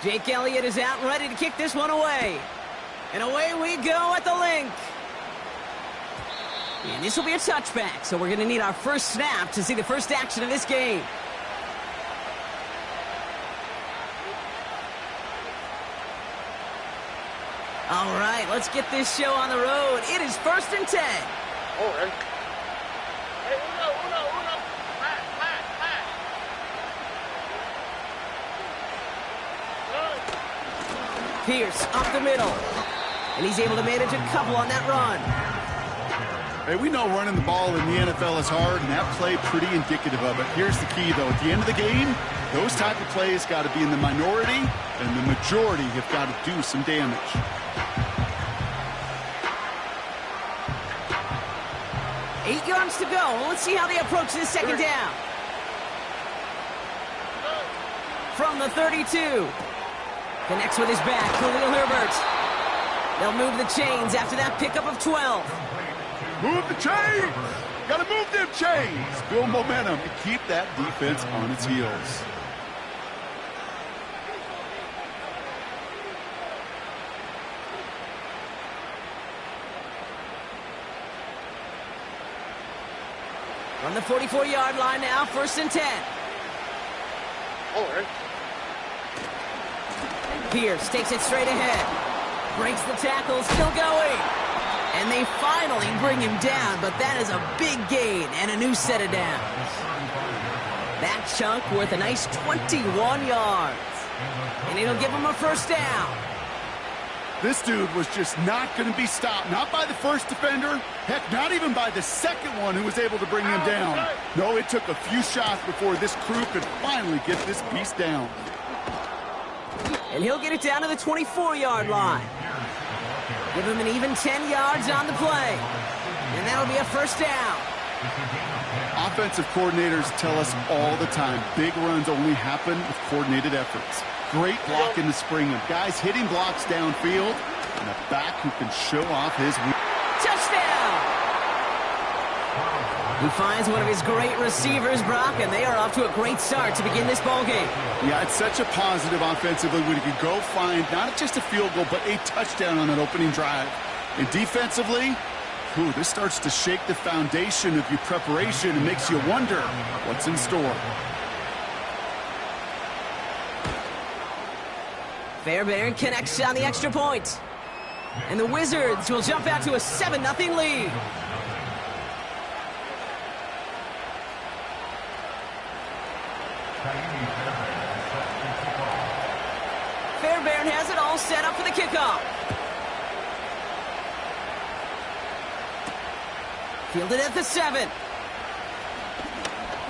Jake Elliott is out and ready to kick this one away. And away we go at the link. And this will be a touchback, so we're going to need our first snap to see the first action of this game. All right, let's get this show on the road. It is 1st and 10. All right. Hey, uno. Pass. Pierce up the middle. And he's able to manage a couple on that run. Hey, we know running the ball in the NFL is hard, and that play pretty indicative of it. Here's the key, though. At the end of the game, those type of plays got to be in the minority, and the majority have got to do some damage. Eight yards to go. Let's see how they approach this second down. From the 32. Connects with his back, Khalil Herbert. They'll move the chains after that pickup of 12. Move the chains! Gotta move them chains! Build momentum and keep that defense on its heels. On the 44-yard line now, 1st and 10. All right. Pierce takes it straight ahead. Breaks the tackle, still going. And they finally bring him down, but that is a big gain and a new set of downs. That chunk worth a nice 21 yards. And it'll give him a first down. This dude was just not going to be stopped. Not by the first defender. Heck, not even by the second one who was able to bring him down. No, it took a few shots before this crew could finally get this piece down. And he'll get it down to the 24-yard line. Give him an even 10 yards on the play. And that'll be a first down. Offensive coordinators tell us all the time, big runs only happen with coordinated efforts. Great blocking to spring them. Guys hitting blocks downfield, and a back who can show off his... Touchdown! He finds one of his great receivers, Brock, and they are off to a great start to begin this ballgame. Yeah, it's such a positive offensively when you can go find not just a field goal, but a touchdown on that opening drive. And defensively, this starts to shake the foundation of your preparation and makes you wonder what's in store. Fairbairn connects on the extra point. And the Wizards will jump out to a 7-0 lead. Fairbairn has it all set up for the kickoff. Fielded at the 7.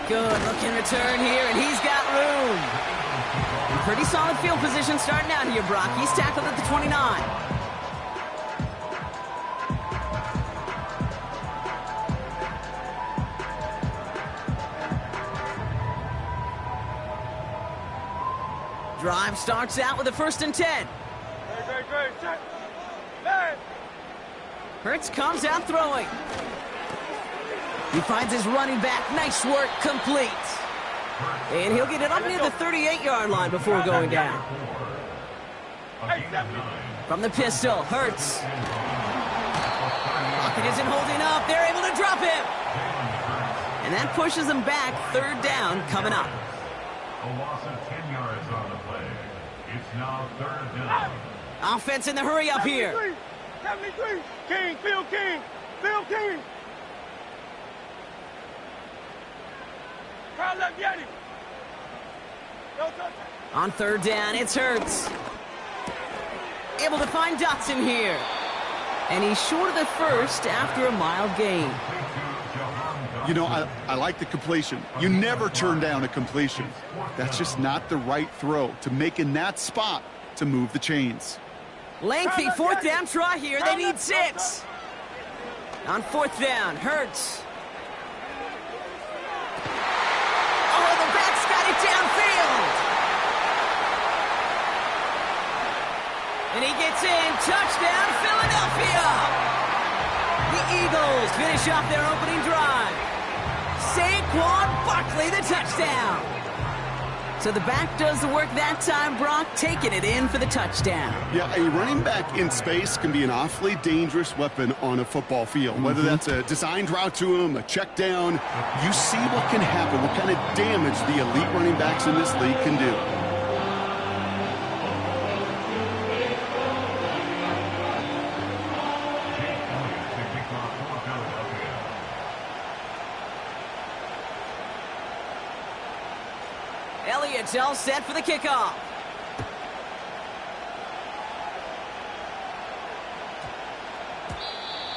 Good looking return here, and he's got room. Pretty solid field position starting out here, Brock. He's tackled at the 29. Drive starts out with a 1st and 10. Hurts comes out throwing. He finds his running back. Nice work, complete. And he'll get it up near the 38-yard line before going down. From the pistol, Hurts. Pocket isn't holding up. They're able to drop him. And that pushes them back. 3rd down coming up. A loss of 10 yards on the play. It's now 3rd down. Offense in the hurry up here. 73. King, Phil King. Phil King. On 3rd down, it's Hurts. Able to find Dotson here. And he's short of the first after a mild gain. You know, I like the completion. You never turn down a completion. That's just not the right throw to make in that spot to move the chains. Lengthy 4th down try here. They need 6. On 4th down, Hurts. Oh, the back's got it downfield. And he gets in. Touchdown, Philadelphia. The Eagles finish off their opening drive. Saquon Barkley, the touchdown. So the back does the work that time, Brock, taking it in for the touchdown. Yeah, a running back in space can be an awfully dangerous weapon on a football field. Whether that's a designed route to him, a check down, you see what can happen, what kind of damage the elite running backs in this league can do. Elliott's all set for the kickoff.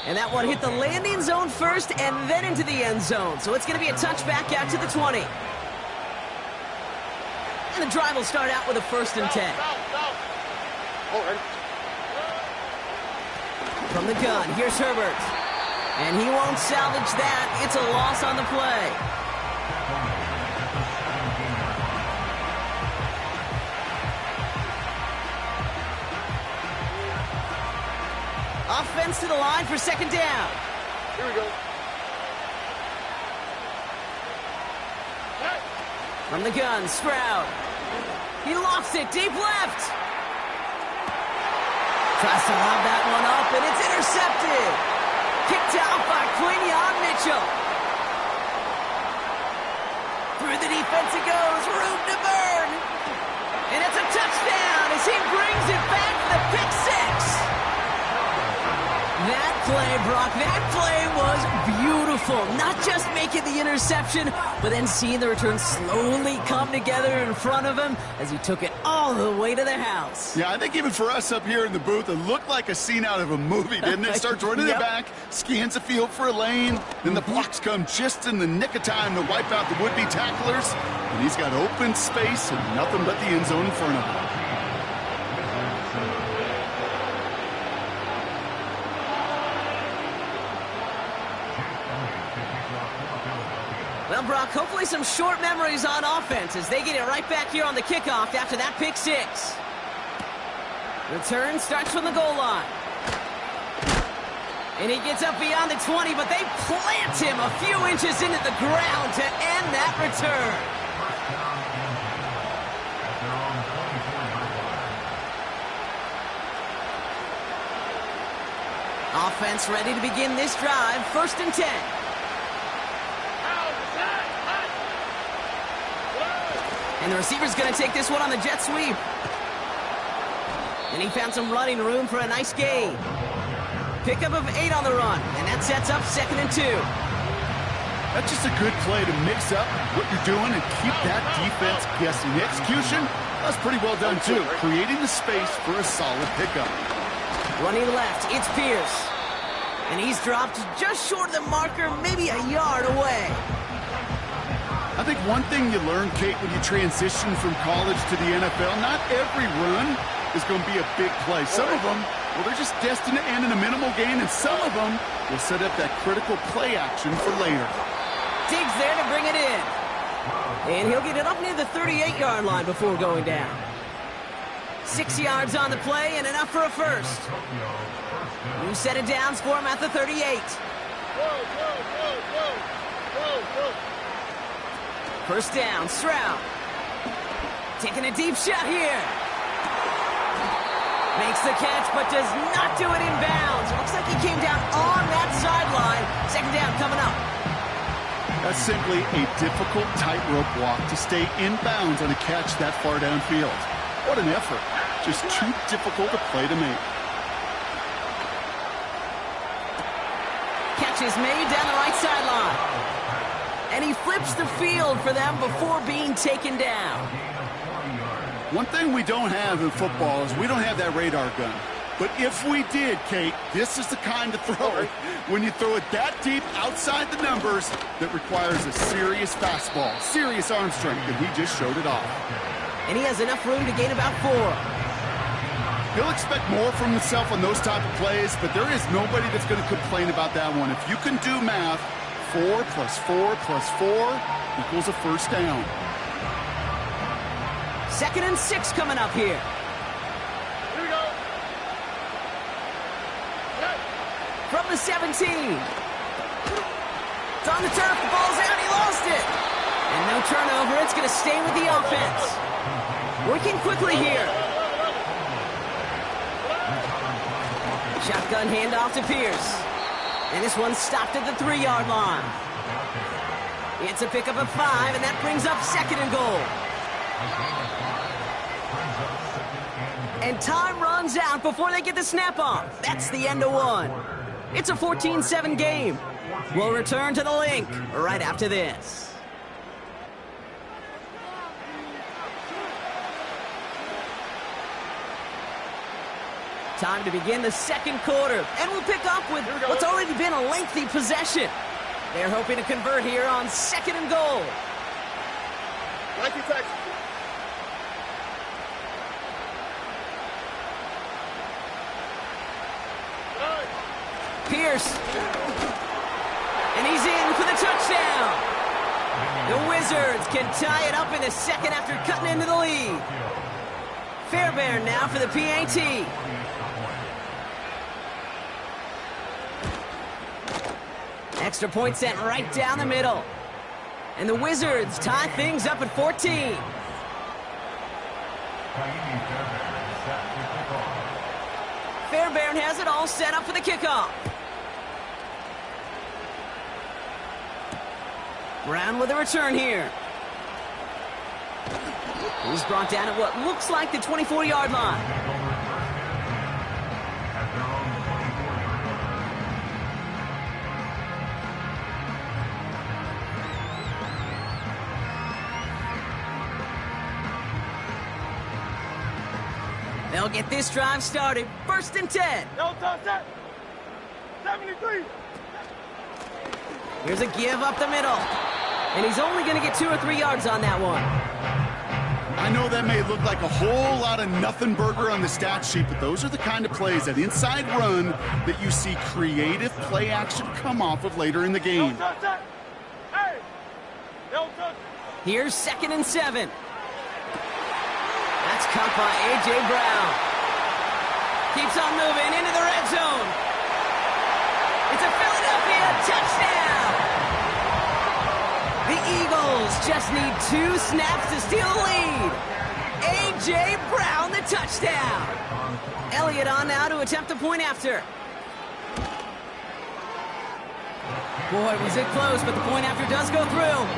And that one hit the landing zone first and then into the end zone. So it's going to be a touchback out to the 20. And the drive will start out with a 1st and 10. From the gun, here's Herbert. And he won't salvage that. It's a loss on the play. Offense to the line for 2nd down. Here we go. From the gun, Stroud. He lofts it deep left. Tries to lob that one up, and it's intercepted. Kicked out by Quinion Mitchell. Through the defense it goes, room to burn. And it's a touchdown as he brings it back for the pick 6. That play, Brock, that play was beautiful. Not just making the interception, but then seeing the return slowly come together in front of him as he took it all the way to the house. Yeah, I think even for us up here in the booth, it looked like a scene out of a movie, didn't it? Starts running it back, scans the field for a lane, then the blocks come just in the nick of time to wipe out the would-be tacklers, and he's got open space and nothing but the end zone in front of him. Well, Brock, hopefully some short memories on offense as they get it right back here on the kickoff after that pick 6. Return starts from the goal line. And he gets up beyond the 20, but they plant him a few inches into the ground to end that return. Offense ready to begin this drive, 1st and 10. And the receiver's going to take this one on the jet sweep. And he found some running room for a nice gain. Pickup of 8 on the run, and that sets up 2nd and 2. That's just a good play to mix up what you're doing and keep that defense guessing. The execution, that's pretty well done too. Creating the space for a solid pickup. Running left, it's Pierce. And he's dropped just short of the marker, maybe a yard away. I think one thing you learn, Kate, when you transition from college to the NFL, not every run is going to be a big play. Some of them, well, they're just destined to end in a minimal gain, and some of them will set up that critical play action for later. Diggs there to bring it in. And he'll get it up near the 38-yard line before going down. 6 yards on the play and enough for a 1st. New set of downs for him at the 38. First down, Stroud. Taking a deep shot here. Makes the catch, but does not do it in bounds. It looks like he came down on that sideline. 2nd down coming up. That's simply a difficult tightrope walk to stay in bounds on a catch that far downfield. What an effort. Just too difficult a play to make. Catch is made down the right sideline. And he flips the field for them before being taken down. One thing we don't have in football is we don't have that radar gun. But if we did, Kate, this is the kind of throw, when you throw it that deep outside the numbers, that requires a serious fastball, serious arm strength, and he just showed it off. And he has enough room to gain about 4. He'll expect more from himself on those type of plays, but there is nobody that's going to complain about that one. If you can do math, 4 plus 4 plus 4 equals a 1st down. 2nd and 6 coming up here. Here we go. From the 17. It's on the turf, the ball's out, he lost it. And no turnover. It's going to stay with the offense. Working quickly here. Shotgun handoff to Pierce. And this one's stopped at the 3-yard line. It's a pickup of 5, and that brings up 2nd and goal. And time runs out before they get the snap off. That's the end of 1. It's a 14-7 game. We'll return to the link right after this. Time to begin the 2nd quarter, and we'll pick up with what's already been a lengthy possession. They're hoping to convert here on 2nd and goal. Nike Texas. Pierce. And he's in for the touchdown. The Wizards can tie it up in the 2nd after cutting into the lead. Fairbairn now for the PAT. Extra point sent right down the middle. And the Wizards tie things up at 14. Fairbairn has it all set up for the kickoff. Brown with a return here. He's brought down at what looks like the 24-yard line. They'll get this drive started. 1st and 10. No touch that. 73. Here's a give up the middle. And he's only going to get 2 or 3 yards on that one. I know that may look like a whole lot of nothing burger on the stat sheet, but those are the kind of plays, that inside run, that you see creative play action come off of later in the game. No touch that. Hey. No touch. Here's 2nd and 7. That's caught by A.J. Brown. Keeps on moving into the red zone. It's a Philadelphia touchdown. The Eagles just need 2 snaps to steal the lead. A.J. Brown, the touchdown. Elliott on now to attempt the point after. Boy, was it close, but the point after does go through.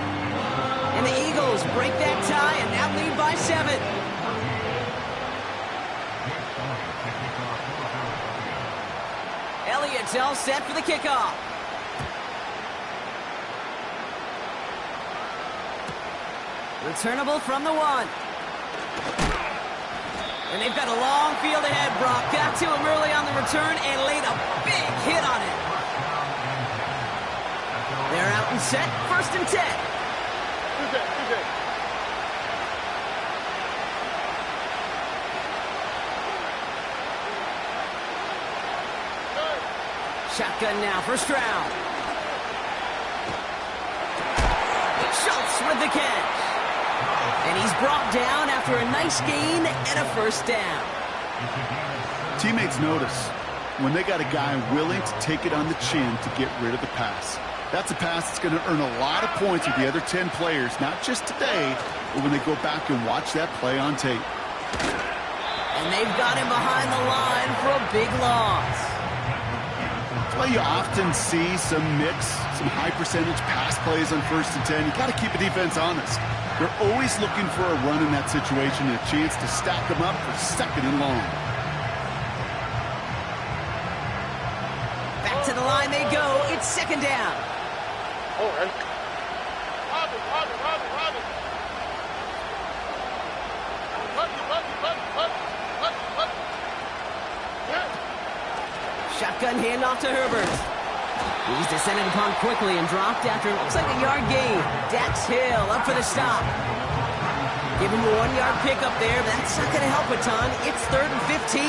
And the Eagles break that tie and now lead by 7. Elliott's all set for the kickoff. Returnable from the 1. And they've got a long field ahead, Brock. Got to him early on the return and laid a big hit on it. They're out and set. 1st and 10. Who's that? Shotgun now for Stroud. Schultz with the catch. And he's brought down after a nice gain and a 1st down. Teammates notice when they got a guy willing to take it on the chin to get rid of the pass. That's a pass that's going to earn a lot of points with the other 10 players, not just today, but when they go back and watch that play on tape. And they've got him behind the line for a big loss. That's why you often see some mix, some high percentage pass plays on 1st and 10. You got to keep a defense honest. They're always looking for a run in that situation and a chance to stack them up for 2nd and long. Back to the line they go. It's 2nd down. All right. Robin. Shotgun handoff to Herbert. He's descended upon quickly and dropped after it looks like a yard gain. Dax Hill up for the stop. Give him a 1-yard pickup there, but that's not going to help a ton. It's 3rd and 15.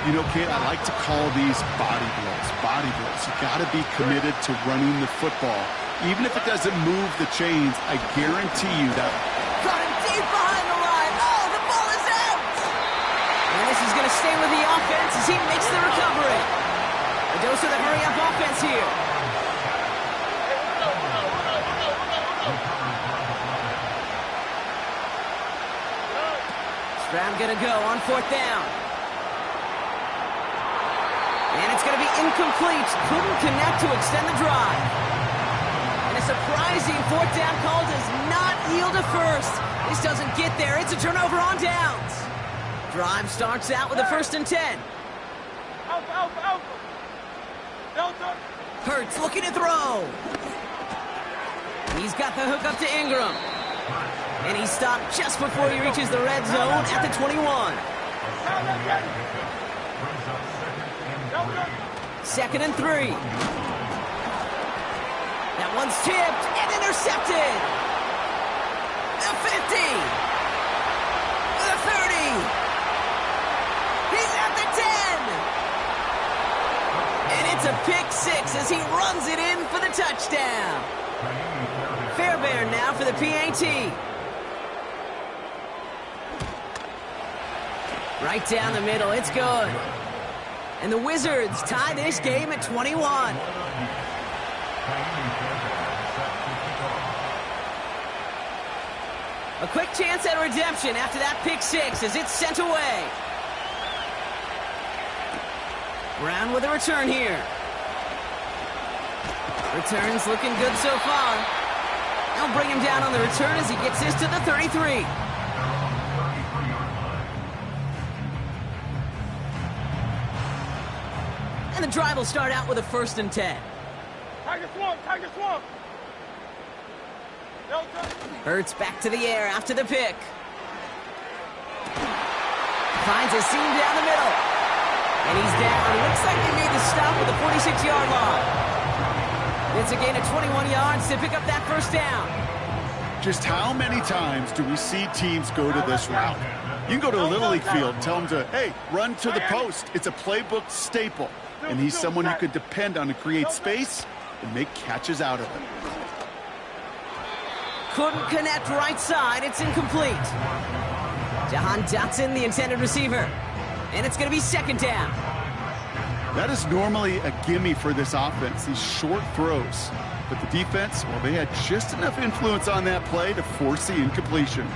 You know, Kate, I like to call these body blows. Body blows. You got to be committed to running the football. Even if it doesn't move the chains, I guarantee you that. Got him deep behind the line. Oh, the ball is out. And this is going to stay with the offense as he makes the recovery. A dose of the hurry-up offense here. Brown gonna go on 4th down. And it's gonna be incomplete. Couldn't connect to extend the drive. And a surprising 4th down call does not yield a first. This doesn't get there. It's a turnover on downs. Drive starts out with a 1st and 10. Alpha. Delta. Hurts looking to throw. He's got the hook up to Ingram. And he's stopped just before he reaches the red zone at the 21. 2nd and 3. That one's tipped and intercepted. The 50. The 30. He's at the 10. And it's a pick 6 as he runs it in for the touchdown. Fairbairn now for the PAT. Right down the middle, it's good. And the Wizards tie this game at 21. A quick chance at redemption after that pick 6 as it's sent away. Brown with a return here. Return's looking good so far. They'll bring him down on the return as he gets this to the 33. And the drive will start out with a 1st and 10. Tiger swamp. Delta. Hurts back to the air after the pick. Finds a seam down the middle. And he's down. Looks like they made the stop with the 46-yard line. It's a gain of 21 yards to pick up that 1st down. Just how many times do we see teams go to this route? You can go to a Little League field and tell them to, hey, run to the post. It's a playbook staple. And he's someone you could depend on to create space and make catches out of it. Couldn't connect right side. It's incomplete. Jahan Dotson, the intended receiver. And it's going to be 2nd down. That is normally a gimme for this offense, these short throws. But the defense, well, they had just enough influence on that play to force the incompletion.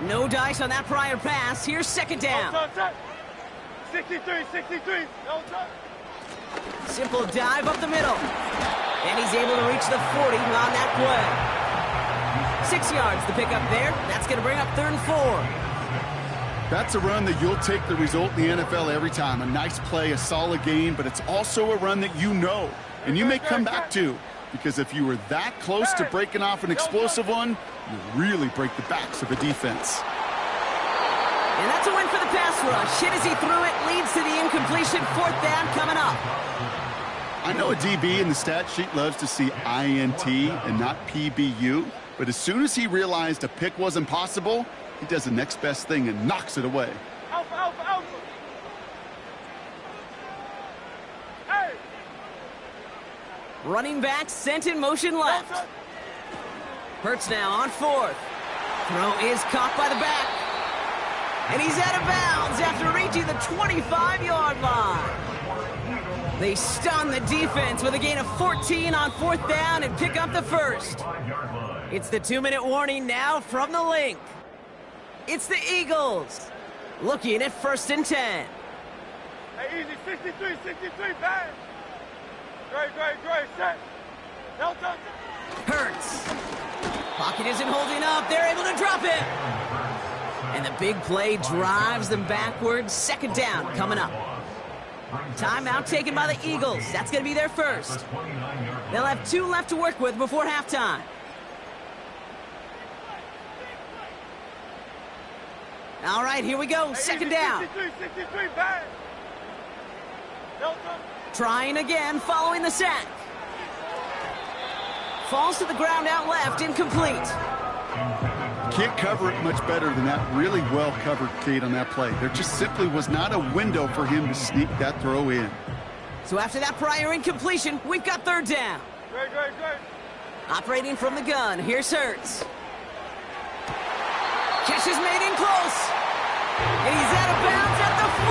No dice on that prior pass. Here's 2nd down. 63. Delta. Simple dive up the middle. And he's able to reach the 40 on that play. 6 yards to pick up there. That's going to bring up 3rd and 4. That's a run that you'll take the result in the NFL every time. A nice play, a solid gain, but it's also a run that you know and you may come back to. Because if you were that close to breaking off an explosive one, you really break the backs of the defense. And that's a win for the pass rush. Hit as he threw it, leads to the incompletion. 4th down coming up. I know a DB in the stat sheet loves to see INT and not PBU, but as soon as he realized a pick wasn't possible, he does the next best thing and knocks it away. Alpha. Hey. Running back sent in motion left. Hurts now on 4th. Throw is caught by the back. And he's out of bounds after reaching the 25-yard line. They stun the defense with a gain of 14 on 4th down and pick up the 1st. It's the 2-minute warning now from the link. It's the Eagles looking at 1st and 10. Hey, easy. 63, bang. Great. Set. Delta. Hurts. Pocket isn't holding up. They're able to drop it. And the big play drives them backwards. 2nd down coming up. Timeout taken by the Eagles. That's going to be their 1st. They'll have 2 left to work with before halftime. All right, here we go. 2nd down. 63, bang. Delta. Trying again following the sack. Falls to the ground out left, incomplete. Can't cover it much better than that. Really well covered, Kate, on that play. There just simply was not a window for him to sneak that throw in. So after that prior incompletion, we've got 3rd down. Great. Operating from the gun, here's Hurts. Catch is made in close. And he's out of bounds at the 4.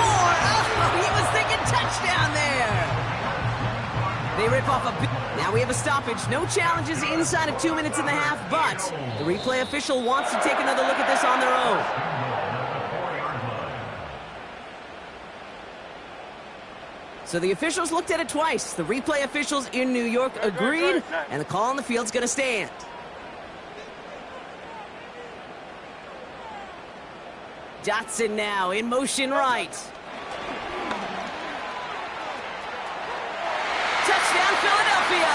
Oh, he was thinking touchdown there. They rip off a... Now we have a stoppage. No challenges inside of 2 minutes and a half, but the replay official wants to take another look at this on their own. So the officials looked at it twice. The replay officials in New York agreed, and the call on the field's going to stand. Dotson now in motion right. Touchdown, Philadelphia!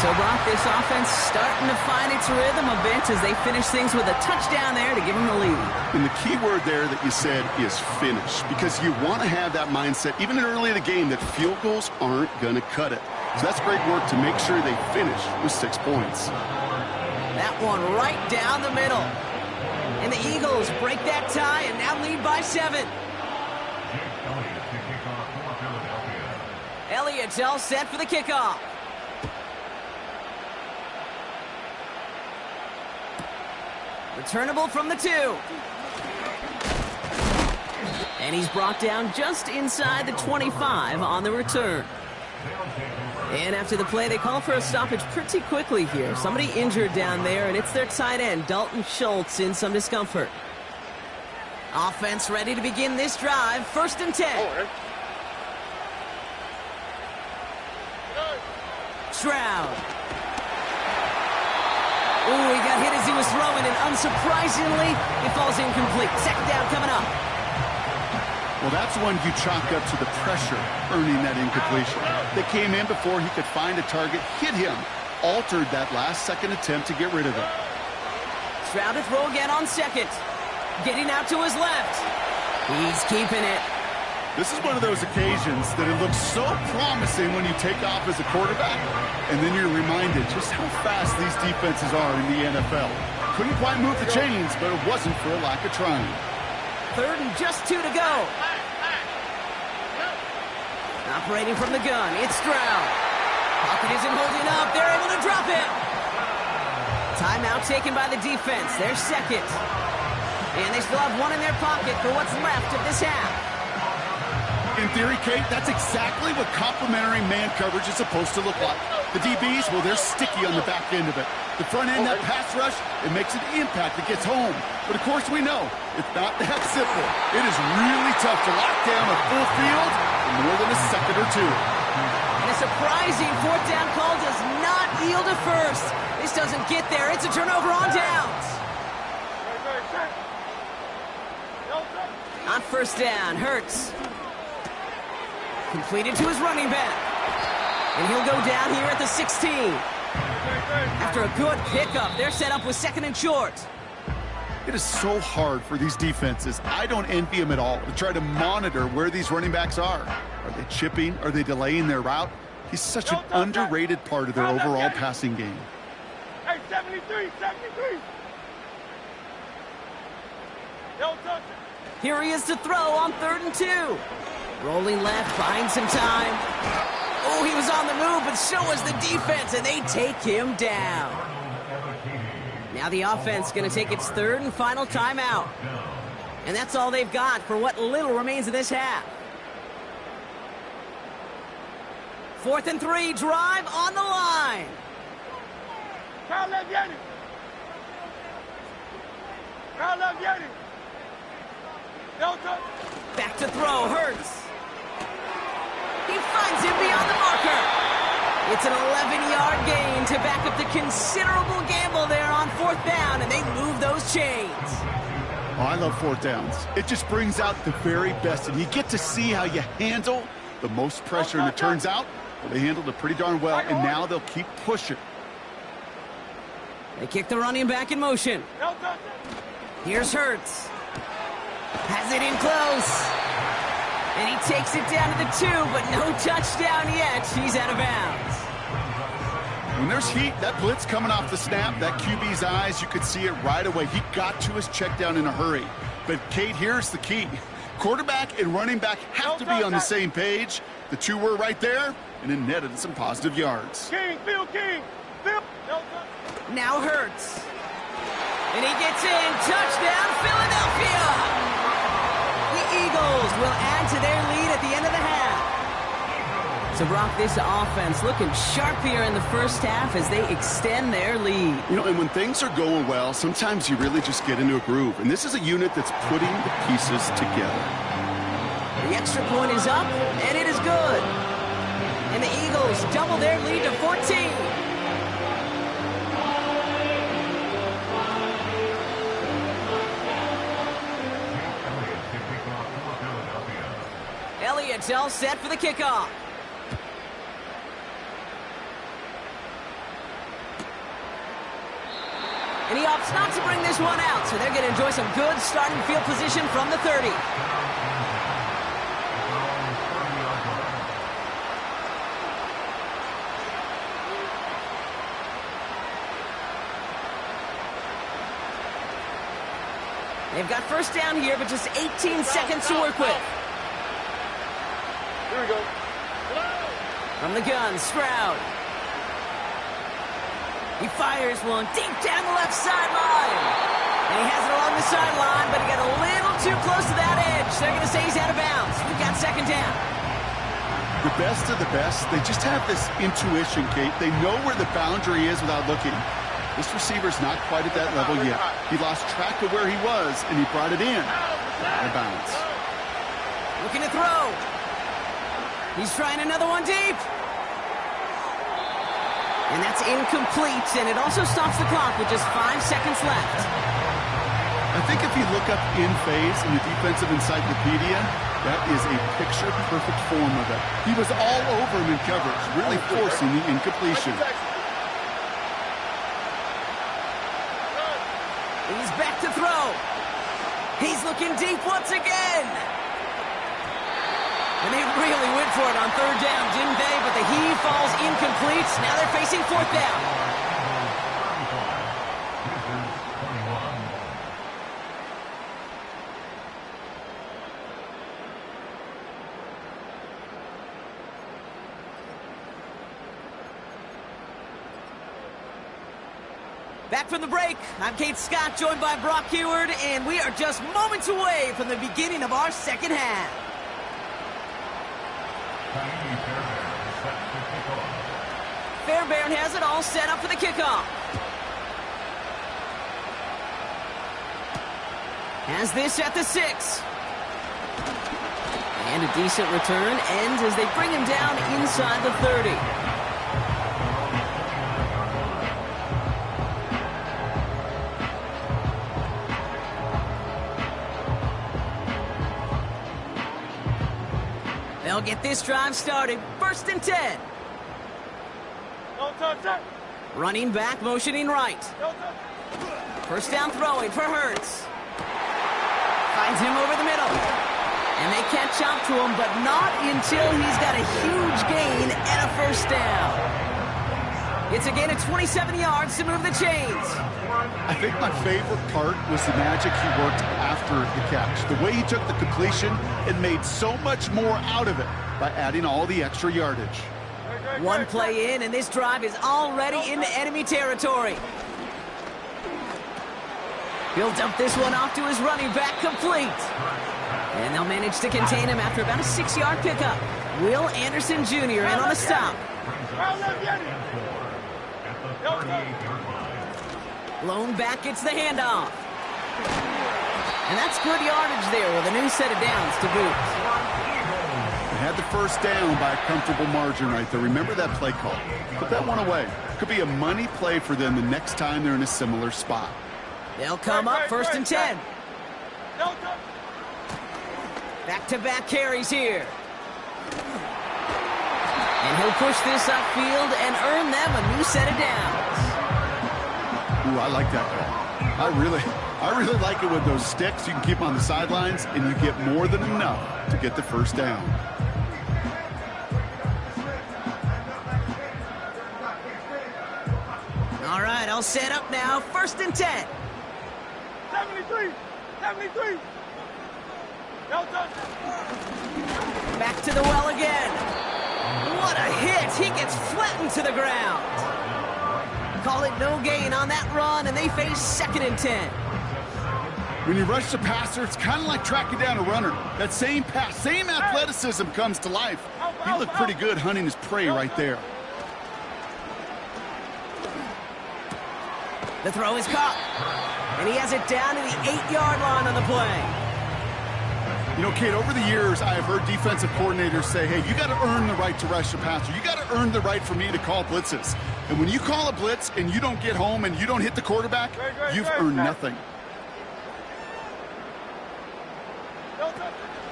So, Brock, this offense starting to find its rhythm a bit as they finish things with a touchdown there to give them the lead. And the key word there that you said is finish, because you want to have that mindset, even early in the game, that field goals aren't going to cut it. So that's great work to make sure they finish with 6 points. That one right down the middle. And the Eagles break that tie and now lead by 7. Elliott's all set for the kickoff. Returnable from the 2. And he's brought down just inside the 25 on the return. And after the play, they call for a stoppage pretty quickly here. Somebody injured down there, and it's their tight end, Dalton Schultz, in some discomfort. Offense ready to begin this drive. 1st and 10. Stroud. Ooh, he got hit as he was throwing, and unsurprisingly, it falls incomplete. 2nd down coming up. Well, that's one you chalk up to the pressure earning that incompletion. They came in before he could find a target, hit him, altered that last-second attempt to get rid of it. Stroud to throw again on 2nd. Getting out to his left. He's keeping it. This is one of those occasions that it looks so promising when you take off as a quarterback, and then you're reminded just how fast these defenses are in the NFL. Couldn't quite move the chains, but it wasn't for a lack of trying. 3rd and just 2 to go. Operating from the gun, it's Stroud. Pocket isn't holding up. They're able to drop him. Timeout taken by the defense. They're 2nd. And they still have 1 in their pocket for what's left of this half. In theory, Kate, that's exactly what complementary man coverage is supposed to look like. The DBs, well, they're sticky on the back end of it. The front end, that pass rush, it makes an impact that gets home. But of course we know, it's not that simple. It is really tough to lock down a full field for more than a second or 2. And a surprising 4th down call does not yield a first. This doesn't get there. It's a turnover on downs. On 1st down, Hurts. Completed to his running back. And he'll go down here at the 16. After a good pickup, they're set up with 2nd and short. It is so hard for these defenses. I don't envy them at all to try to monitor where these running backs are. Are they chipping? Are they delaying their route? He's such an underrated part of their overall passing game. Hey, 73, 73. Don't touch it. Here he is to throw on 3rd and 2. Rolling left, buying some time. Oh, he was on the move, but so was the defense, and they take him down. Now the offense going to take its 3rd and final timeout. And that's all they've got for what little remains of this half. 4th and 3, drive on the line. Kyle left Yeti. Kyle left Yeti. Don't touch. Back to throw, Hurts. He finds him beyond the marker. It's an 11-yard gain to back up the considerable gamble there on 4th down, and they move those chains. Oh, I love 4th downs. It just brings out the very best, and you get to see how you handle the most pressure, and it turns out well, they handled it pretty darn well, and now they'll keep pushing. They kick the running back in motion. Here's Hurts. Has it in close. And he takes it down to the 2, but no touchdown yet. He's out of bounds. When there's heat, that blitz coming off the snap, that QB's eyes, you could see it right away. He got to his check down in a hurry. But, Kate, here's the key. Quarterback and running back have to be on the same page. The 2 were right there, and it netted some positive yards. King, Phil King. Phil. Now Hurts. And he gets in. Touchdown, Philadelphia! The Eagles will add to their lead at the end of the half. So, Brock, this offense looking sharp here in the first half as they extend their lead. You know, and when things are going well, sometimes you really just get into a groove. And this is a unit that's putting the pieces together. The extra point is up, and it is good. And the Eagles double their lead to 14. Elliott's all set for the kickoff. And he opts not to bring this one out, so they're going to enjoy some good starting field position from the 30. They've got first down here, but just 18 seconds to work with. Here we go. From the gun, Stroud. He fires one deep down the left sideline. And he has it along the sideline, but he got a little too close to that edge. They're going to say he's out of bounds. We've got second down. The best of the best, they just have this intuition, Kate. They know where the boundary is without looking. This receiver's not quite at that level yet. He lost track of where he was, and he brought it in. Out of bounds. Looking to throw. He's trying another one deep. And that's incomplete, and it also stops the clock with just 5 seconds left. I think if you look up in phase in the defensive encyclopedia, that is a picture-perfect form of it. He was all over him in coverage, really forcing the incompletion. He's back to throw. He's looking deep once again. And they really went for it on third down, didn't they? But the heave falls incomplete. Now they're facing fourth down. Back from the break, I'm Kate Scott, joined by Brock Heward, and we are just moments away from the beginning of our second half. Fairbairn has it all set up for the kickoff. Has this at the 6. And a decent return ends as they bring him down inside the 30. They'll get this drive started. First and 10. Don't touch it. Running back, motioning right. Don't touch. First down throwing for Hurts. Finds him over the middle. And they catch up to him, but not until he's got a huge gain and a first down. It's a gain of 27 yards to move the chains. I think my favorite part was the magic he worked after the catch. The way he took the completion and made so much more out of it by adding all the extra yardage. One play in, and this drive is already into enemy territory. He'll dump this one off to his running back, complete. And they'll manage to contain him after about a 6-yard pickup. Will Anderson Jr. in on the stop. Lone back gets the handoff. And that's good yardage there with a new set of downs to boot. They had the first down by a comfortable margin right there. Remember that play call. Put that one away. Could be a money play for them the next time they're in a similar spot. They'll come up first and 10. Back-to-back carries here. And he'll push this upfield and earn them a new set of downs. Ooh, I like that call. I really like it with those sticks. You can keep them on the sidelines, and you get more than enough to get the first down. All right, I'll set up now. First and 10. 73. 73. Back to the well again. What a hit. He gets flattened to the ground. Call it no gain on that run, and they face second and 10. When you rush the passer, it's kind of like tracking down a runner. That same pass, same athleticism comes to life. He looked pretty good hunting his prey right there. The throw is caught. And he has it down to the 8-yard line on the play. You know, Kate, over the years, I have heard defensive coordinators say, hey, you got to earn the right to rush the passer. You got to earn the right for me to call blitzes. And when you call a blitz and you don't get home and you don't hit the quarterback, you've earned nothing.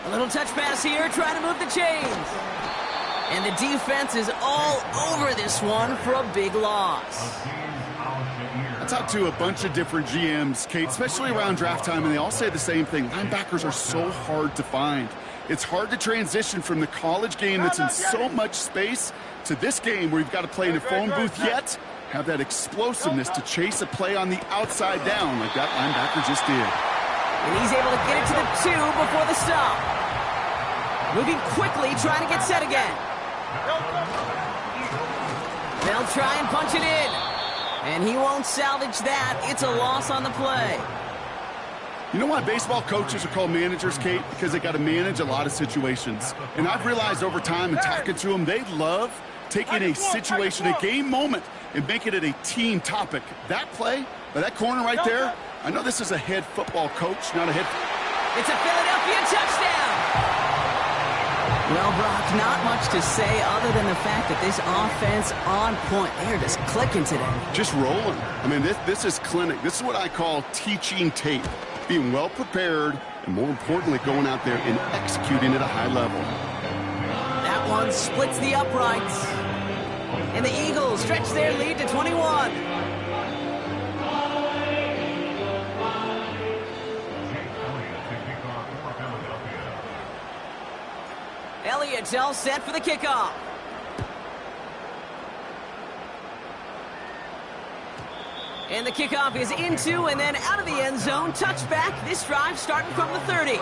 A little touch pass here, trying to move the chains. And the defense is all over this one for a big loss. I talked to a bunch of different GMs, Kate, especially around draft time, and they all say the same thing. Linebackers are so hard to find. It's hard to transition from the college game that's in so much space to this game where you've got to play in a phone booth, yet have that explosiveness to chase a play on the outside down like that linebacker just did. And he's able to get it to the 2 before the stop. Moving quickly, trying to get set again. They'll try and punch it in. And he won't salvage that. It's a loss on the play. You know why baseball coaches are called managers, Kate? Because they got to manage a lot of situations. And I've realized over time and talking to them, they love taking a situation, a game moment, and making it a team topic. That play, by that corner right there, I know this is a head football coach, not a head... It's a Philadelphia touchdown! Well, Brock, not much to say other than the fact that this offense on point. They're just clicking today. Just rolling. I mean, this is clinic. This is what I call teaching tape. Being well prepared, and more importantly, going out there and executing at a high level. That one splits the uprights. And the Eagles stretch their lead to 21. Elliott's all set for the kickoff. And the kickoff is into and then out of the end zone. Touchback. This drive starting from the 30.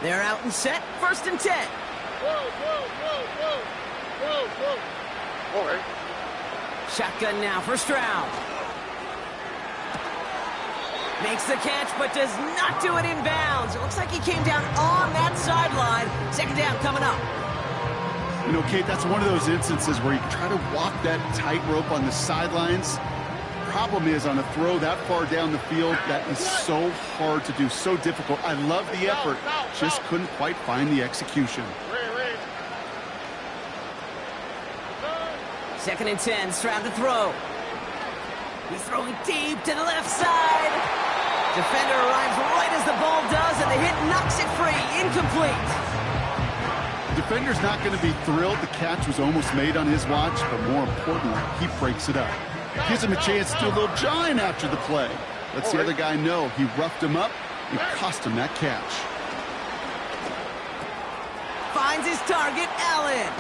They're out and set. 1st and 10. All right. Shotgun now for Stroud. Makes the catch, but does not do it in bounds. It looks like he came down on that sideline. 2nd down coming up. You know, Kate, that's one of those instances where you try to walk that tightrope on the sidelines. Problem is, on a throw that far down the field, that is so hard to do, so difficult. I love the effort, just couldn't quite find the execution. 2nd and 10, Stroud to throw. He's throwing deep to the left side. Defender arrives right as the ball does, and the hit knocks it free. Incomplete. The defender's not going to be thrilled the catch was almost made on his watch, but more importantly, he breaks it up. Gives him a chance to do a little jawing after the play. Lets the other guy know he roughed him up and cost him that catch. Finds his target, Allen.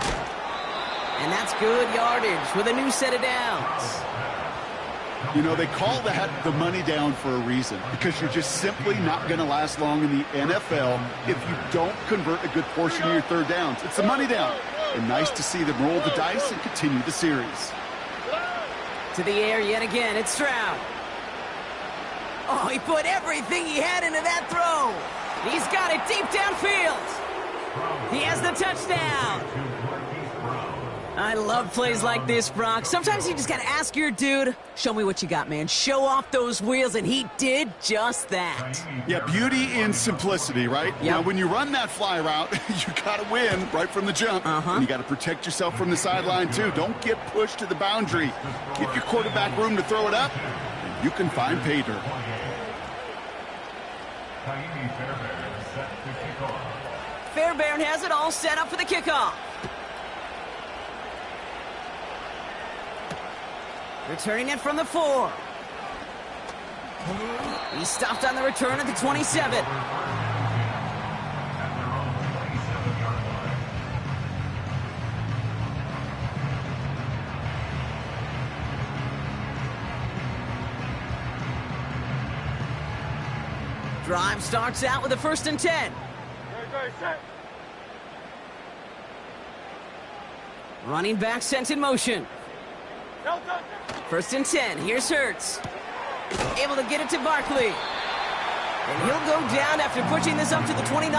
And that's good yardage with a new set of downs. You know, they call that the money down for a reason, because you're just simply not going to last long in the NFL if you don't convert a good portion of your 3rd downs. It's the money down. And nice to see them roll the dice and continue the series. To the air yet again, it's Stroud. Oh, he put everything he had into that throw. He's got it deep downfield. He has the touchdown. I love plays like this, Brock. Sometimes you just got to ask your dude, show me what you got, man. Show off those wheels, and he did just that. Yeah, beauty in simplicity, right? Yep. Now, when you run that fly route, you got to win right from the jump. And you got to protect yourself from the sideline, too. Don't get pushed to the boundary. Give your quarterback room to throw it up, and you can find pay dirt. Fairbairn has it all set up for the kickoff. Returning it from the 4. He stopped on the return at the 27. Drive starts out with a 1st and 10. Running back sent in motion. 1st and 10. Here's Hurts. Able to get it to Barkley. And he'll go down after pushing this up to the 29.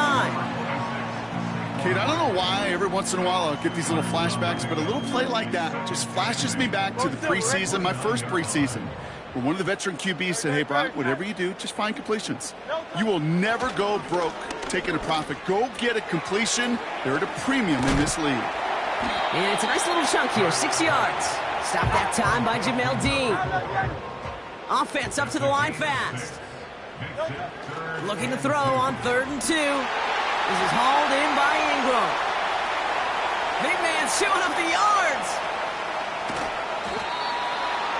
Kate, I don't know why every once in a while I'll get these little flashbacks, but a little play like that just flashes me back to the preseason, my first preseason, where one of the veteran QBs said, hey, Brock, whatever you do, just find completions. You will never go broke taking a profit. Go get a completion. They're at a premium in this league. And it's a nice little chunk here, 6 yards. Stop that time by Jamel Dean. Offense up to the line fast. Looking to throw on 3rd and 2. This is hauled in by Ingram. Big man showing up the yards.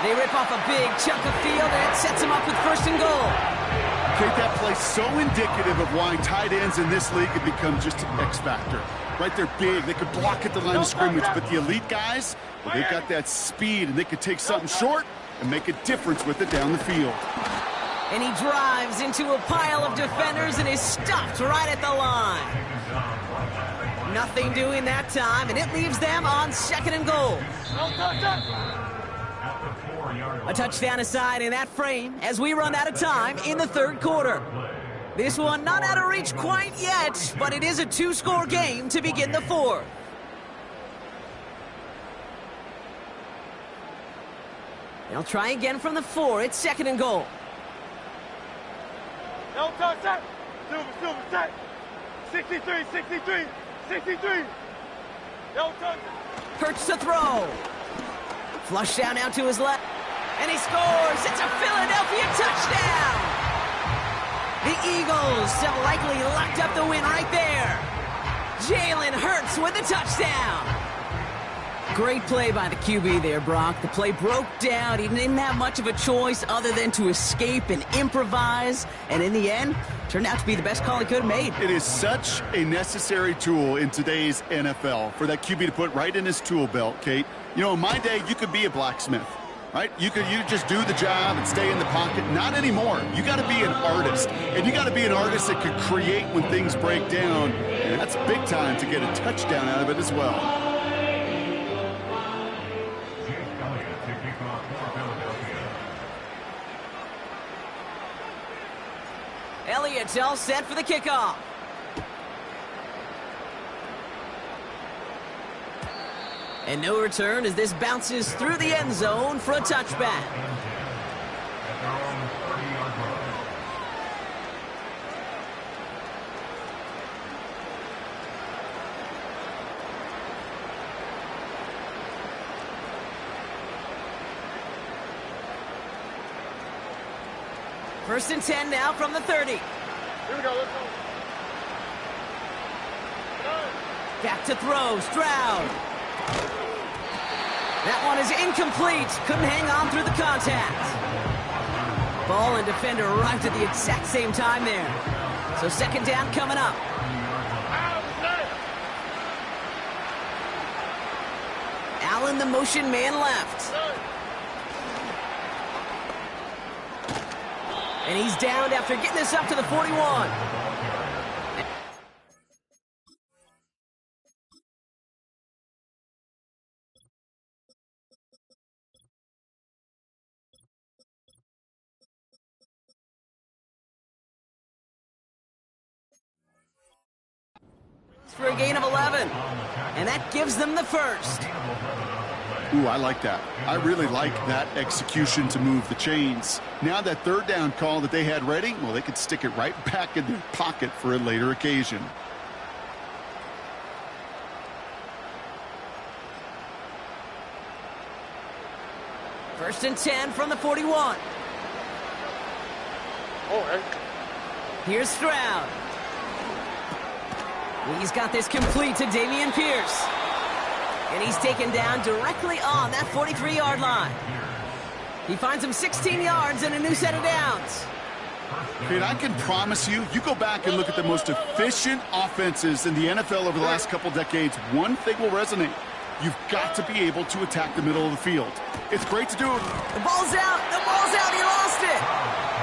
They rip off a big chunk of field, and it sets them up with 1st and goal. Kate, that play's so indicative of why tight ends in this league have become just an X factor. Right, they're big, they could block at the line of scrimmage, but the elite guys, well, they've got that speed, and they could take something short and make a difference with it down the field. And he drives into a pile of defenders and is stopped right at the line. Nothing doing that time, and it leaves them on 2nd and goal. A touchdown aside in that frame as we run out of time in the 3rd quarter. This one not out of reach quite yet, but it is a 2-score game to begin the 4th. They'll try again from the 4. It's 2nd and goal. No touch, set. Silver, set. 63, 63, 63. No touch. Hurts to throw. Flush down now to his left. And he scores. It's a Philadelphia touchdown. The Eagles have likely locked up the win right there. Jalen Hurts with a touchdown. Great play by the QB there, Brock. The play broke down. He didn't have much of a choice other than to escape and improvise. And in the end, turned out to be the best call he could have made. It is such a necessary tool in today's NFL for that QB to put right in his tool belt, Kate. You know, in my day, you could be a blacksmith, right? You just do the job and stay in the pocket. Not anymore. You got to be an artist. And you got to be an artist that could create when things break down. And that's big time to get a touchdown out of it as well. Elliott's all set for the kickoff. And no return as this bounces through the end zone for a touchback. First and 10 now from the 30. Here we go, let's go. Back to throw, Stroud. That one is incomplete. Couldn't hang on through the contact. Ball and defender arrived at the exact same time there. So 2nd down coming up. Allen, the motion man left. And he's downed after getting this up to the 41. For a gain of 11. And that gives them the first. Ooh, I like that. I really like that execution to move the chains. Now that 3rd down call that they had ready, well, they could stick it right back in their pocket for a later occasion. First and 10 from the 41. Here's Stroud. He's got this complete to Dameon Pierce. And he's taken down directly on that 43-yard line. He finds him 16 yards and a new set of downs. Kate, I can promise you, you go back and look at the most efficient offenses in the NFL over the last couple decades, one thing will resonate. You've got to be able to attack the middle of the field. It's great to do it. The ball's out. The ball's out. He lost it.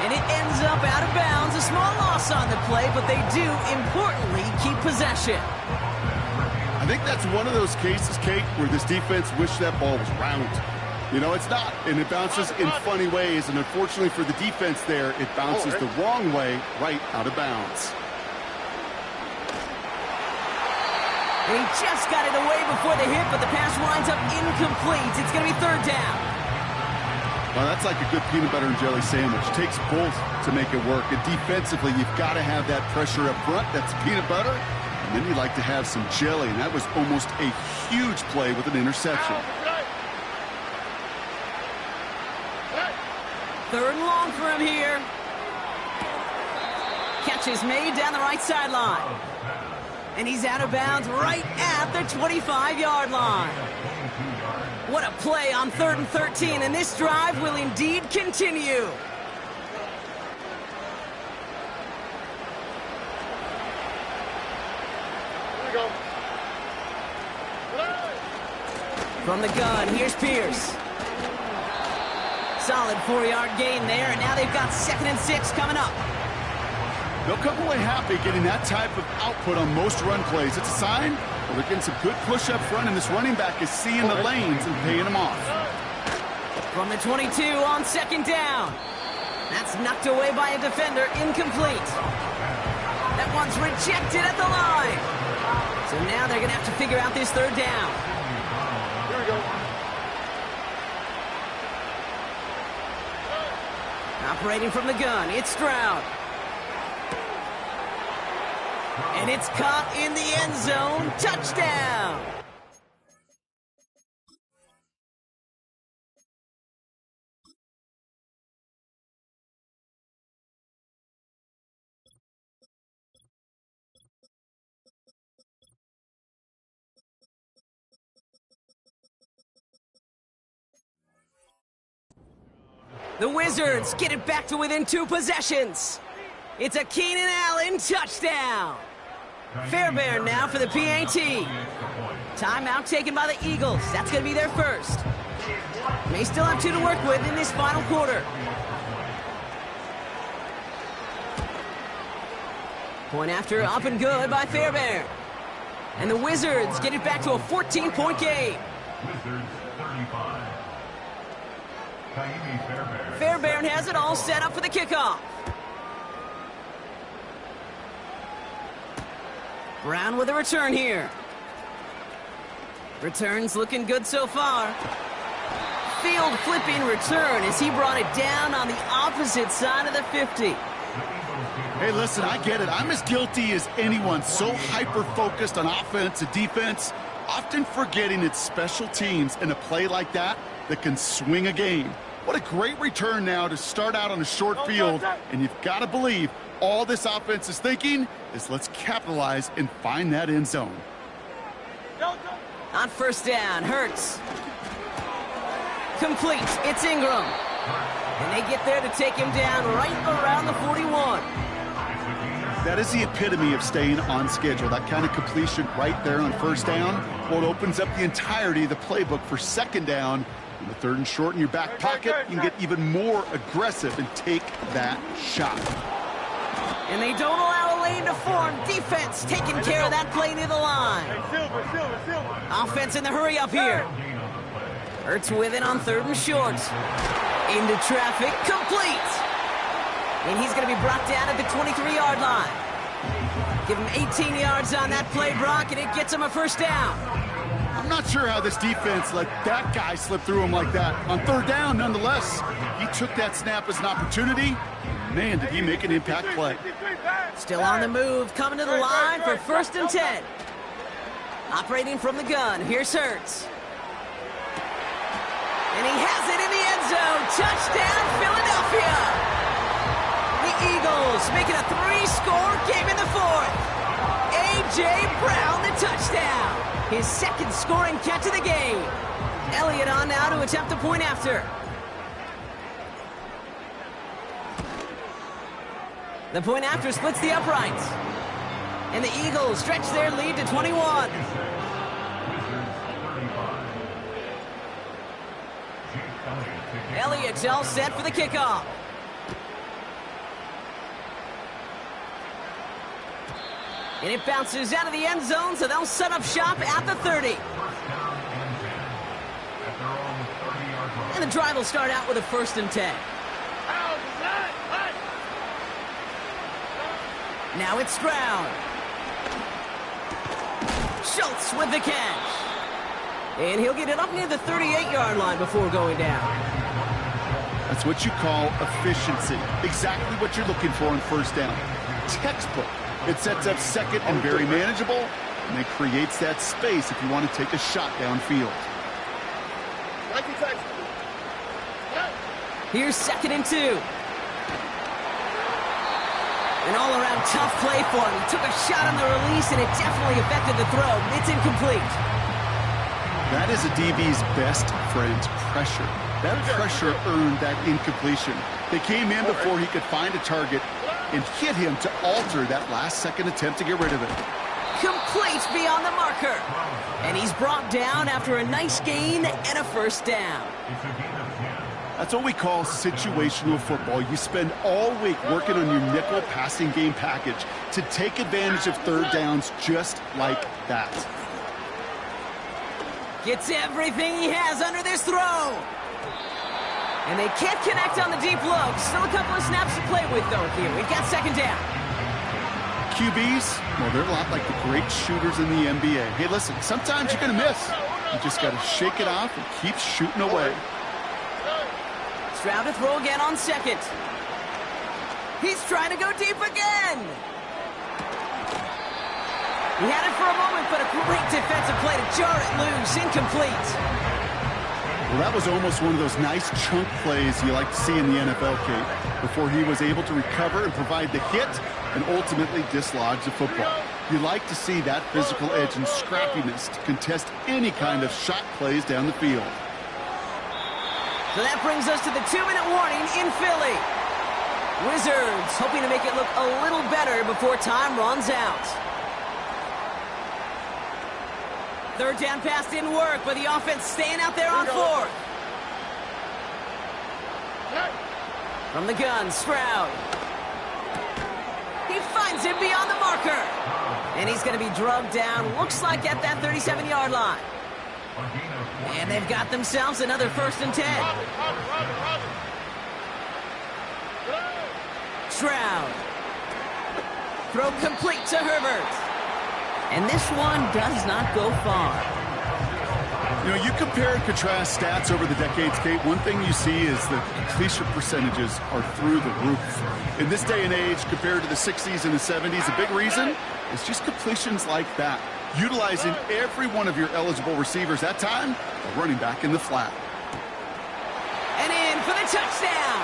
And it ends up out of bounds. A small loss on the play, but they do, importantly, keep possession. I think that's one of those cases, Kate, where this defense wished that ball was round. You know, it's not, and it bounces in funny ways, and unfortunately for the defense there, it bounces the wrong way right out of bounds. And he just got it away before the hit, but the pass winds up incomplete. It's going to be third down. Well, that's like a good peanut butter and jelly sandwich. Takes both to make it work. And defensively, you've got to have that pressure up front. That's peanut butter. And then you like to have some jelly. And that was almost a huge play with an interception. Third and long for him here. Catch is made down the right sideline. And he's out of bounds right at the 25-yard line. What a play on 3rd and 13, and this drive will indeed continue. From the gun, here's Pierce. Solid 4-yard gain there, and now they've got 2nd and 6 coming up. They'll come away happy getting that type of output on most run plays. It's a sign well, they're getting some good push up front, and this running back is seeing the lanes and paying them off. From the 22 on 2nd down. That's knocked away by a defender, incomplete. That one's rejected at the line. So now they're going to have to figure out this 3rd down. Here we go. Operating from the gun, it's Stroud. And it's caught in the end zone. Touchdown! The Wizards get it back to within 2 possessions. It's a Keenan Allen touchdown. Fairbairn now for the PAT. Timeout taken by the Eagles. That's going to be their first. They still have 2 to work with in this final quarter. Point after up and good by Fairbairn. And the Wizards get it back to a 14-point game. Wizards 35. Fairbairn has it all set up for the kickoff. Brown with a return here. Returns looking good so far. Field flipping return as he brought it down on the opposite side of the 50. Hey, listen, I get it. I'm as guilty as anyone. So hyper-focused on offense and defense, often forgetting it's special teams in a play like that can swing a game. What a great return now to start out on a short field, and you've got to believe all this offense is thinking is let's capitalize and find that end zone. On 1st down, Hurts. Complete, it's Ingram. And they get there to take him down right around the 41. That is the epitome of staying on schedule. That kind of completion right there on 1st down. Well, it opens up the entirety of the playbook for 2nd down. In the 3rd and short in your back pocket, you can get even more aggressive and take that shot. And they don't allow a lane to form. Defense taking care of that play near the line. Silver. Offense in the hurry up here. Hurts with it on 3rd and short. Into traffic, complete. And he's going to be brought down at the 23-yard line. Give him 18 yards on that play, Brock, and it gets him a 1st down. I'm not sure how this defense let that guy slip through him like that. On 3rd down, nonetheless, he took that snap as an opportunity. Man, did he make an impact play. Still on the move, coming to the line for 1st and 10. Operating from the gun, here's Hurts. And he has it in the end zone. Touchdown, Philadelphia! The Eagles making a 3-score game in the 4th. A.J. Brown, the touchdown. His 2nd scoring catch of the game. Elliott on now to attempt the point after. The point after splits the uprights. And the Eagles stretch their lead to 21. Elliott's all set for the kickoff. And it bounces out of the end zone, so they'll set up shop at the 30. And the drive will start out with a 1st and 10. Now it's Stroud. Schultz with the catch. And he'll get it up near the 38-yard line before going down. That's what you call efficiency. Exactly what you're looking for on first down. Textbook. It sets up second and very manageable, and it creates that space if you want to take a shot downfield. Here's 2nd and 2. An all-around tough play for him. He took a shot on the release, and it definitely affected the throw. It's incomplete. That is a DB's best friend, pressure. That pressure earned that incompletion. They came in before he could find a target and hit him to alter that last-second attempt to get rid of it. Complete beyond the marker. And he's brought down after a nice gain and a first down. It's a gain of 10. That's what we call situational football. You spend all week working on your nickel passing game package to take advantage of third downs just like that. Gets everything he has under this throw. And they can't connect on the deep look. Still a couple of snaps to play with, though, here. We've got 2nd down. QBs, well, they're a lot like the great shooters in the NBA. Hey, listen, sometimes you're going to miss. You just got to shake it off and keep shooting away. Stroud to throw again on 2nd. He's trying to go deep again. He had it for a moment, but a great defensive play to jar it loose. Incomplete. Well, that was almost one of those nice chunk plays you like to see in the NFL, Kate, before he was able to recover and provide the hit and ultimately dislodge the football. You like to see that physical edge and scrappiness to contest any kind of shot plays down the field. So that brings us to the 2-minute warning in Philly. Wizards hoping to make it look a little better before time runs out. Third down pass didn't work, but the offense staying out there on 4th. From the gun, Stroud. He finds him beyond the marker. And he's going to be drugged down, looks like at that 37-yard line. And they've got themselves another 1st and 10. Stroud. Throw complete to Herbert. And this one does not go far. You know, you compare and contrast stats over the decades, Kate. One thing you see is the completion percentages are through the roof. In this day and age, compared to the 60s and the 70s, a big reason is just completions like that. Utilizing every one of your eligible receivers that time, a running back in the flat. And in for the touchdown.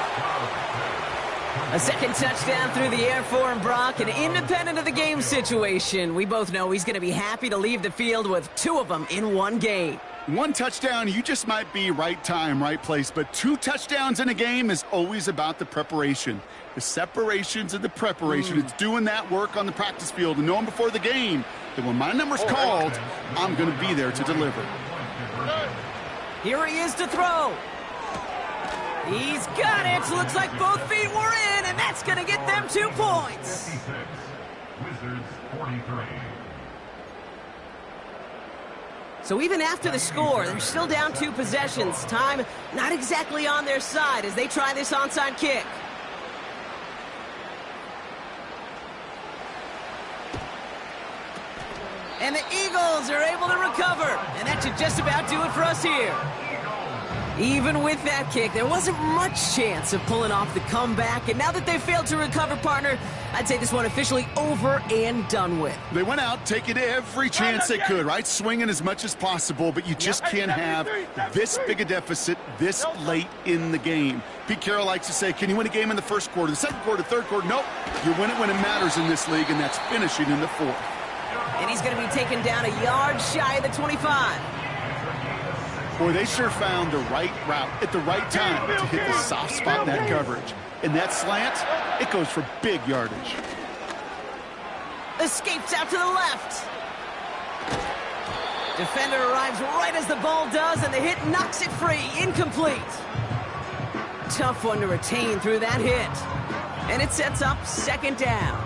A 2nd touchdown through the air for him, Brock, and independent of the game situation, we both know he's going to be happy to leave the field with 2 of them in one game. 1 touchdown, you just might be right time, right place, but 2 touchdowns in a game is always about the preparation. The separations and the preparation. It's doing that work on the practice field and knowing before the game that when my number's called, I'm going to be there to deliver. Here he is to throw. He's got it. Looks like both feet were in, and that's going to get them 2 points. 56, Wizards 43. So even after the score, they're still down 2 possessions. Time not exactly on their side as they try this onside kick. And the Eagles are able to recover, and that should just about do it for us here. Even with that kick, there wasn't much chance of pulling off the comeback. And now that they failed to recover, partner, I'd say this one officially over and done with. They went out taking every chance they could, right? Swinging as much as possible, but you just can't have this big a deficit this late in the game. Pete Carroll likes to say, can you win a game in the 1st quarter, the 2nd quarter, 3rd quarter? Nope. You win it when it matters in this league, and that's finishing in the 4th. And he's going to be taken down a yard shy of the 25. Boy, they sure found the right route at the right time to hit the soft spot in that coverage. And that slant, it goes for big yardage. Escapes out to the left. Defender arrives right as the ball does, and the hit knocks it free. Incomplete. Tough one to retain through that hit. And it sets up 2nd down.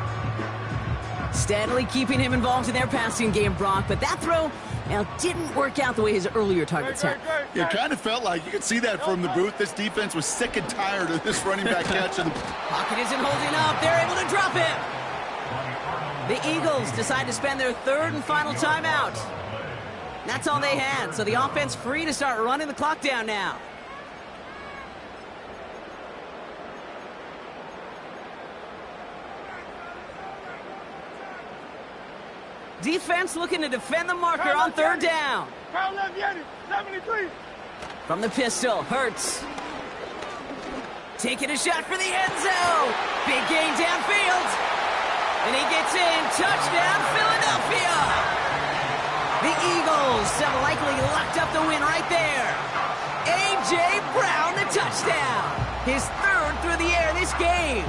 Stanley keeping him involved in their passing game, Brock, but that throw now didn't work out the way his earlier targets had. It kind of felt like you could see that from the booth. This defense was sick and tired of this running back catch. And Pocket isn't holding up. They're able to drop him. The Eagles decide to spend their third and final timeout. That's all they had, so the offense free to start running the clock down now. Defense looking to defend the marker on third down. From the pistol, Hurts. Taking a shot for the end zone. Big gain downfield. And he gets in. Touchdown, Philadelphia. The Eagles have likely locked up the win right there. A.J. Brown, the touchdown. His third through the air this game.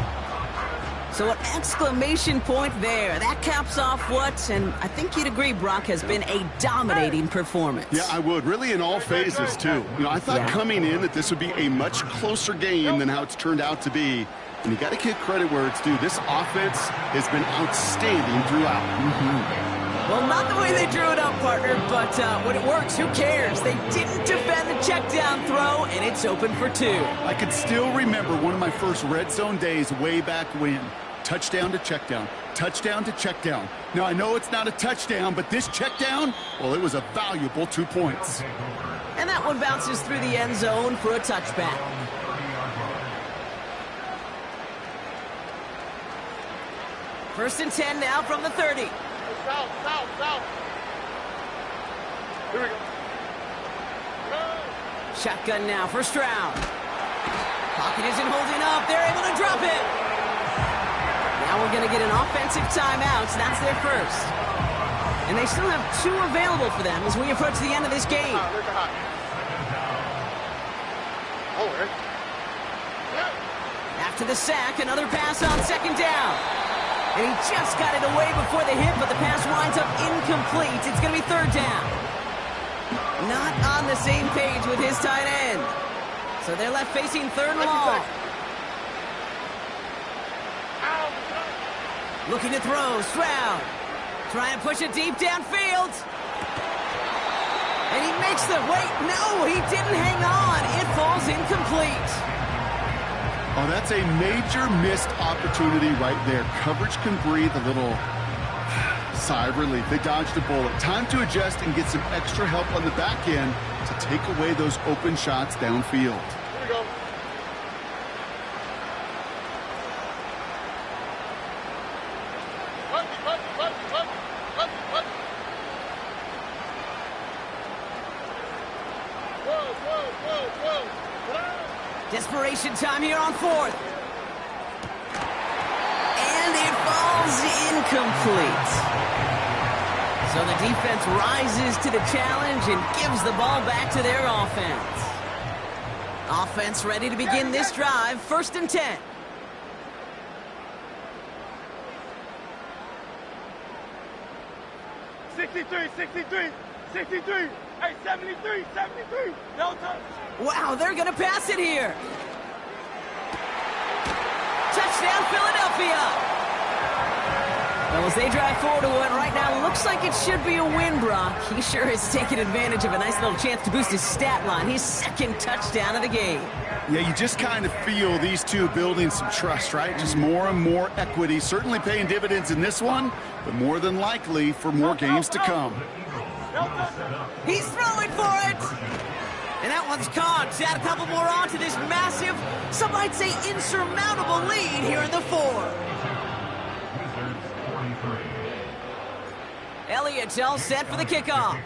So an exclamation point there. That caps off what, and I think you'd agree, Brock, has been a dominating performance. Yeah, I would. Really in all phases, too. You know, I thought coming in that this would be a much closer game than how it's turned out to be. And you got to give credit where it's due. This offense has been outstanding throughout. Well, not the way they drew it up, partner, but when it works, who cares? They didn't defend the check down throw, and it's open for two. I can still remember one of my first red zone days way back when. Touchdown to check down. Touchdown to check down. Now, I know it's not a touchdown, but this check down, well, it was a valuable 2 points. And that one bounces through the end zone for a touchback. First and 10 now from the 30. South. Here we go. Shotgun now, first round. Pocket isn't holding up. They're able to drop it. Now we're going to get an offensive timeout. So that's their first. And they still have 2 available for them as we approach the end of this game. After the sack, another pass on second down. And he just got it away before the hit, but the pass winds up incomplete. It's going to be third down. Not on the same page with his tight end. So they're left facing third and long. Looking to throw, Stroud. Trying to push it deep downfield. And he makes the, wait, no, he didn't hang on. It falls incomplete. Oh, that's a major missed opportunity right there. Coverage can breathe a little sigh of relief. They dodged a bullet. Time to adjust and get some extra help on the back end to take away those open shots downfield. Here we go. Desperation time here on fourth. And it falls incomplete. So the defense rises to the challenge and gives the ball back to their offense. Offense ready to begin this drive. First and 10. '63. Hey, 73. No touch. Wow, they're going to pass it here. Touchdown, Philadelphia. Well, as they drive forward to what right now looks like it should be a win, Brock. He sure has taken advantage of a nice little chance to boost his stat line. His second touchdown of the game. Yeah, you just kind of feel these two building some trust, right? Just more and more equity. Certainly paying dividends in this one, but more than likely for more games to come. He's throwing for it. And that one's caught. Add a couple more on to this massive, some might say insurmountable lead here in the fourth. Elliott's all set for the kickoff.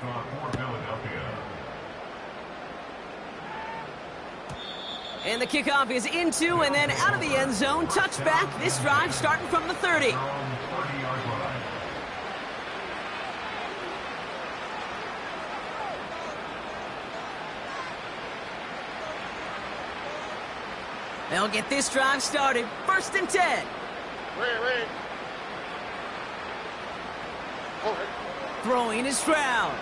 And the kickoff is into and then out of the end zone. Touchback. This drive starting from the 30. They'll get this drive started. First and 10. Red. Throwing is Stroud.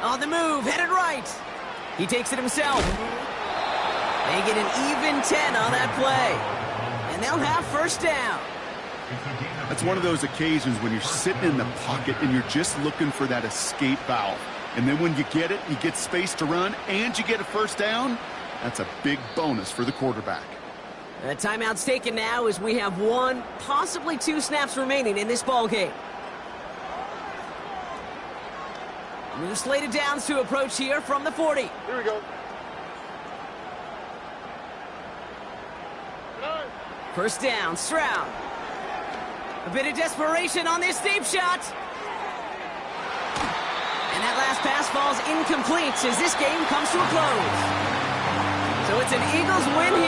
On the move, headed right. He takes it himself. They get an even 10 on that play. And they'll have first down. That's one of those occasions when you're sitting in the pocket and you're just looking for that escape valve. And then when you get it, you get space to run, and you get a first down. That's a big bonus for the quarterback. The timeout's taken now as we have 1, possibly 2 snaps remaining in this ball game. New slated downs to approach here from the 40. Here we go. First down, Stroud. A bit of desperation on this deep shot. And that last pass falls incomplete as this game comes to a close. So it's an Eagles win here.